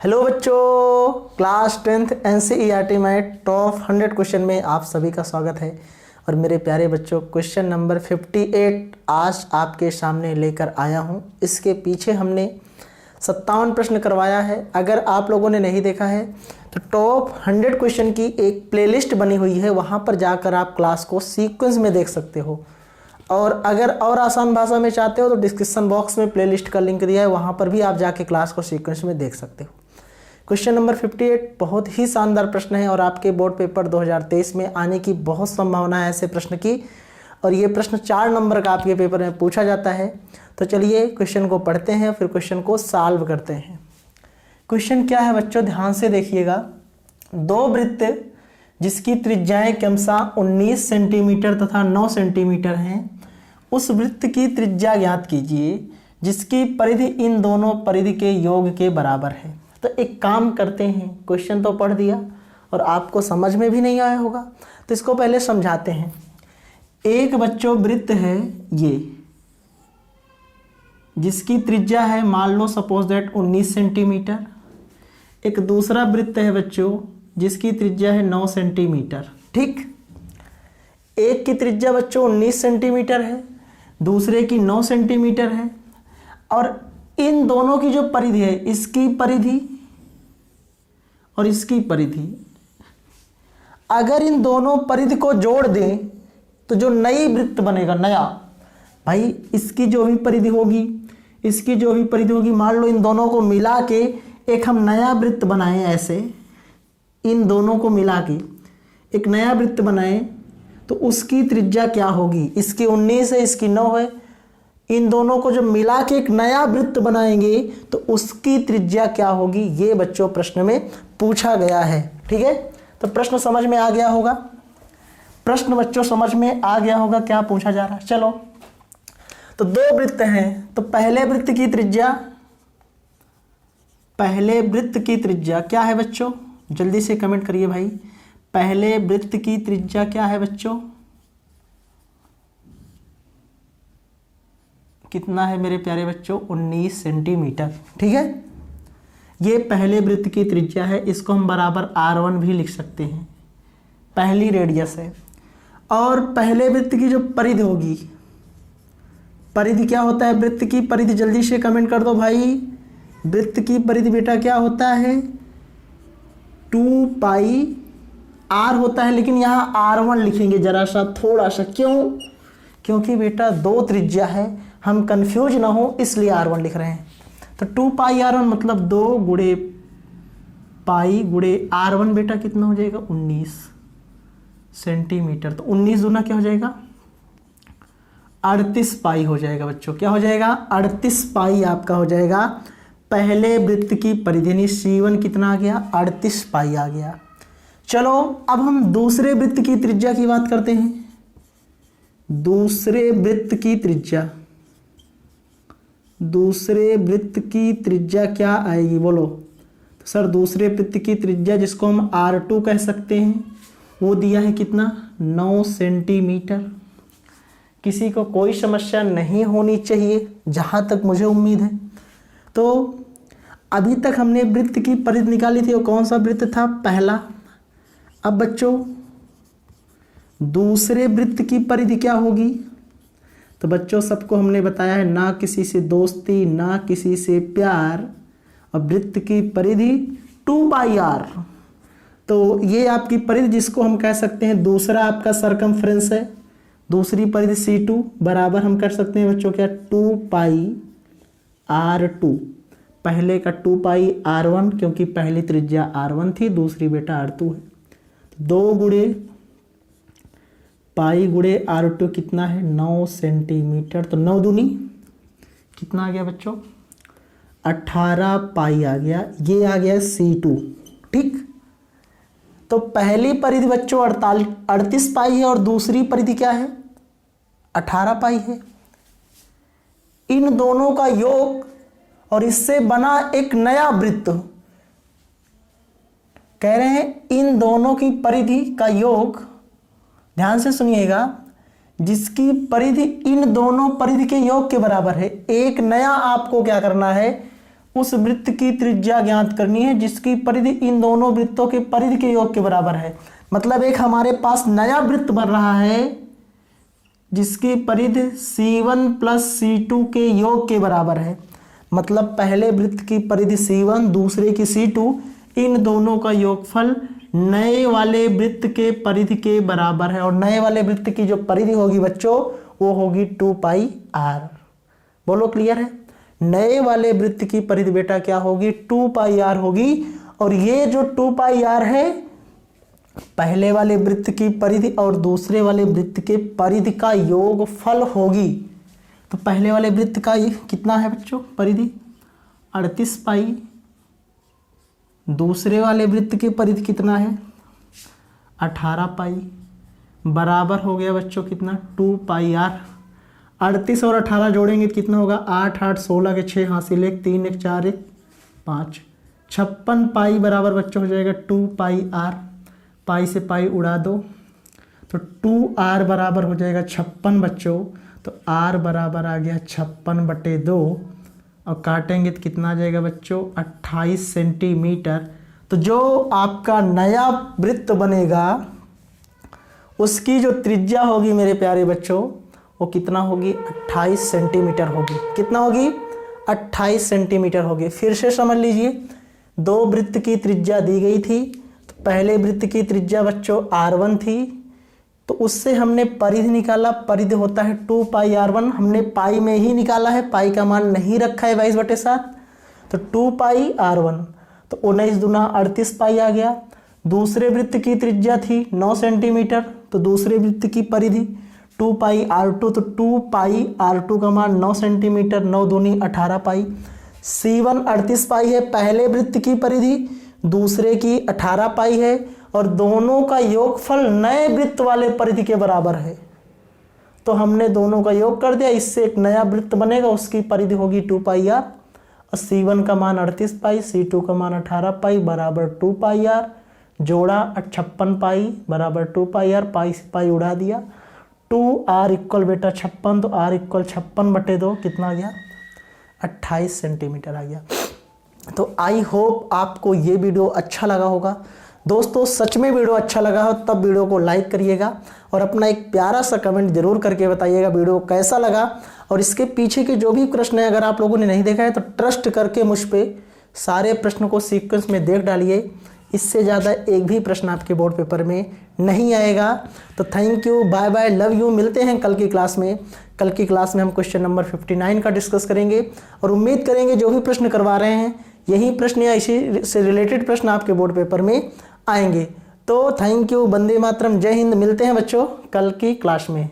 Hello बच्चों, class 10th NCERT में top 100 question में आप सभी का स्वागत है। और मेरे प्यारे बच्चों, क्वेश्चन नंबर 58 आज आपके सामने लेकर आया हूं। इसके पीछे हमने 57 प्रश्न करवाया है। अगर आप लोगों ने नहीं देखा है तो टॉप 100 क्वेश्चन की एक प्लेलिस्ट बनी हुई है, वहां पर जाकर आप क्लास को सीक्वेंस में देख सकते हो। और अगर और आसान भाषा में चाहते हो तो डिस्क्रिप्शन बॉक्स में प्लेलिस्ट का लिंक दिया है, वहां पर भी आप जाके क्लास को सीक्वेंस में देख सकते हो। क्वेश्चन नंबर 58 बहुत ही शानदार प्रश्न है और आपके बोर्ड पेपर 2023 में आने की बहुत संभावना है ऐसे प्रश्न की। और ये प्रश्न 4 नंबर का आपके पेपर में पूछा जाता है। तो चलिए क्वेश्चन को पढ़ते हैं, फिर क्वेश्चन को सॉल्व करते हैं। क्वेश्चन क्या है बच्चों, ध्यान से देखिएगा। 2 वृत्त जिसकी त्रिज्याएं क्रमशः 19 सेंटीमीटर तथा 9 सेंटीमीटर हैं, उस वृत्त की त्रिज्या ज्ञात कीजिए जिसकी परिधि इन दोनों परिधि के योग के बराबर है। तो एक काम करते हैं, क्वेश्चन तो पढ़ दिया और आपको समझ में भी नहीं आया होगा, तो इसको पहले समझाते हैं। एक बच्चों वृत्त है ये, जिसकी त्रिज्या है मान लो सपोज दैट 19 सेंटीमीटर। एक दूसरा वृत्त है बच्चों जिसकी त्रिज्या है 9 सेंटीमीटर। ठीक, एक की त्रिज्या बच्चों 19 सेंटीमीटर है, दूसरे की 9 सेंटीमीटर है। और इन दोनों की जो परिधि है, इसकी परिधि और इसकी परिधि, अगर इन दोनों परिधि को जोड़ दें तो जो नई वृत्त बनेगा, नया भाई, इसकी जो भी परिधि होगी, इसकी जो भी परिधि होगी, मान लो इन दोनों को मिला के एक हम नया वृत्त बनाएं। ऐसे इन दोनों को मिला के एक नया वृत्त बनाएं तो उसकी त्रिज्या क्या होगी। इसकी 19 है, इसकी 9 है। इन दोनों को जब मिला के एक नया वृत्त बनाएंगे तो उसकी त्रिज्या क्या होगी, ये बच्चों प्रश्न में पूछा गया है। ठीक है, तो प्रश्न समझ में आ गया होगा। प्रश्न बच्चों समझ में आ गया होगा क्या पूछा जा रहा है। चलो, तो 2 वृत्त हैं, तो पहले वृत्त की त्रिज्या क्या है बच्चों, जल्दी से कमेंट करिए भाई। पहले वृत्त की त्रिज्या क्या है बच्चों, कितना है मेरे प्यारे बच्चों, 19 सेंटीमीटर। ठीक है, ये पहले वृत्त की त्रिज्या है। इसको हम बराबर R1 भी लिख सकते हैं, पहली रेडियस है। और पहले वृत्त की जो परिधि होगी, परिधि क्या होता है वृत्त की परिधि, जल्दी से कमेंट कर दो भाई। वृत्त की परिधि बेटा क्या होता है, 2 पाई R होता है, लेकिन यहाँ R1 लिखेंगे जरा सा, थोड़ा सा। क्यों? क्योंकि बेटा 2 त्रिज्या है, हम कंफ्यूज ना हो इसलिए R1 लिख रहे हैं। तो 2 पाई R1 मतलब 2 गुणे पाई गुणे R1 बेटा कितना हो जाएगा, 19 सेंटीमीटर। तो 19 दूना क्या हो जाएगा, 38 पाई हो जाएगा बच्चों। क्या हो जाएगा, 38 पाई आपका हो जाएगा पहले वृत्त की परिधि। C1 कितना आ गया, 38 पाई आ गया। चलो अब हम दूसरे वृत्त की त्रिज्या की बात करते हैं। दूसरे वृत्त की त्रिज्या क्या आएगी बोलो। तो सर दूसरे वृत्त की त्रिज्या जिसको हम R2 कह सकते हैं, वो दिया है कितना, 9 सेंटीमीटर। किसी को कोई समस्या नहीं होनी चाहिए जहां तक मुझे उम्मीद है। तो अभी तक हमने वृत्त की परिधि निकाली थी, वो कौन सा वृत्त था, पहला। अब बच्चों दूसरे वृत्त की परिधि क्या होगी, तो बच्चों सबको हमने बताया है, ना किसी से दोस्ती ना किसी से प्यार, और वृत्त की परिधि 2 पाई R। तो ये आपकी परिधि जिसको हम कह सकते हैं दूसरा आपका सरकमफ्रेंस है, दूसरी परिधि C2 बराबर हम कर सकते हैं बच्चों क्या, 2 पाई R2। पहले का 2 पाई R1 क्योंकि पहली त्रिज्या R1 थी, दूसरी बेटा R2 है। 2 गुणे पाई गुणे R2 कितना है, 9 सेंटीमीटर। तो 9 दूनी कितना आ गया बच्चों, 18 पाई आ गया। ये आ गया C2। ठीक, तो पहली परिधि बच्चों 38 पाई है और दूसरी परिधि क्या है, 18 पाई है। इन दोनों का योग और इससे बना एक नया वृत्त, कह रहे हैं इन दोनों की परिधि का योग, ध्यान से सुनिएगा, जिसकी परिधि इन दोनों परिधि के योग के बराबर है। एक नया आपको क्या करना है, उस वृत्त की त्रिज्या ज्ञात करनी है जिसकी परिधि इन दोनों वृत्तों के परिधि के योग के बराबर है। मतलब एक हमारे पास नया वृत्त बन रहा है जिसकी परिधि C1 प्लस C2 के योग के बराबर है। मतलब पहले वृत्त की परिधि C1, दूसरे की C2, इन दोनों का योगफल नए वाले वृत्त के परिधि के बराबर है। और नए वाले वृत्त की जो परिधि होगी बच्चों वो होगी 2πr। बोलो क्लियर है? नए वाले वृत्त की परिधि बेटा क्या होगी? 2πr होगी। और ये जो 2πr है पहले वाले वृत्त की परिधि और दूसरे वाले वृत्त के परिधि का योगफल होगी। तो पहले वाले वृत्त का कितना है बच्चों परिधि? 38 पाई। दूसरे वाले वृत्त की परिधि कितना है? 18 पाई। बराबर हो गया बच्चों कितना? 2πr। 38 और 18 जोड़ेंगे तो कितना होगा? 8 8 16 के 6 हासिल 1 3 1 4 1 5 56 पाई बराबर बच्चों हो जाएगा 2πr। पाई से पाई उड़ा दो तो 2r बराबर हो जाएगा 56 बच्चों। तो r बराबर आ गया 56/2 और काटेंगे तो कितना आ जाएगा बच्चों? 28 सेंटीमीटर। तो जो आपका नया वृत्त बनेगा उसकी जो त्रिज्या होगी मेरे प्यारे बच्चों वो कितना होगी? 28 सेंटीमीटर होगी। कितना होगी? 28 सेंटीमीटर होगी। फिर से समझ लीजिए, दो वृत्त की त्रिज्या दी गई थी। तो पहले वृत्त की त्रिज्या बच्चों r1 थी, तो उससे हमने परिधि निकाला। परिधि होता है 2πr1। हमने पाई में ही निकाला है, पाई का मान नहीं रखा है 22/7। तो 2πr1 तो 19 दूना 38 पाई आ गया। दूसरे वृत्त की त्रिज्या थी 9 सेंटीमीटर, तो दूसरे वृत्त की परिधि 2πr2। तो 2πr2 का मान 9 सेंटीमीटर। 9 दूनी 18 पाई। C1 38 पाई है पहले वृत्त की परिधि, दूसरे की 18 पाई है। और दोनों का योगफल नए वृत्त वाले परिधि के बराबर है। तो हमने दोनों का योग कर दिया, इससे एक नया वृत्त बनेगा, उसकी परिधि होगी 2πr। और C1 का मान 38 पाई, C2 का मान 18 पाई बराबर 2πr। जोड़ा 56 पाई बराबर 2πr। पाई से पाई उड़ा दिया। 2r इक्वल बेटा 56, तो r इक्वल 56/2 कितना आ गया? 28 सेंटीमीटर आ गया। तो आई होप आपको ये वीडियो अच्छा लगा होगा। दोस्तों सच में वीडियो अच्छा लगा हो तब वीडियो को लाइक करिएगा और अपना एक प्यारा सा कमेंट जरूर करके बताइएगा वीडियो कैसा लगा। और इसके पीछे के जो भी प्रश्न है अगर आप लोगों ने नहीं देखा है तो ट्रस्ट करके मुझ पे सारे प्रश्नों को सीक्वेंस में देख डालिए। इससे ज़्यादा एक भी प्रश्न आपके बोर्ड पेपर में नहीं आएगा। तो thank you, bye bye, love you. मिलते हैं कल की क्लास में। कल की क्लास में हम क्वेश्चन नंबर 59 का डिस्कस करेंगे और उम्मीद करेंगे जो भी प्रश्न करवा रहे हैं यही प्रश्न या इसी से रिलेटेड प्रश्न आपके बोर्ड पेपर में आएंगे। तो थैंक यू, वंदे मातरम, जय हिंद। मिलते हैं बच्चों कल की क्लास में।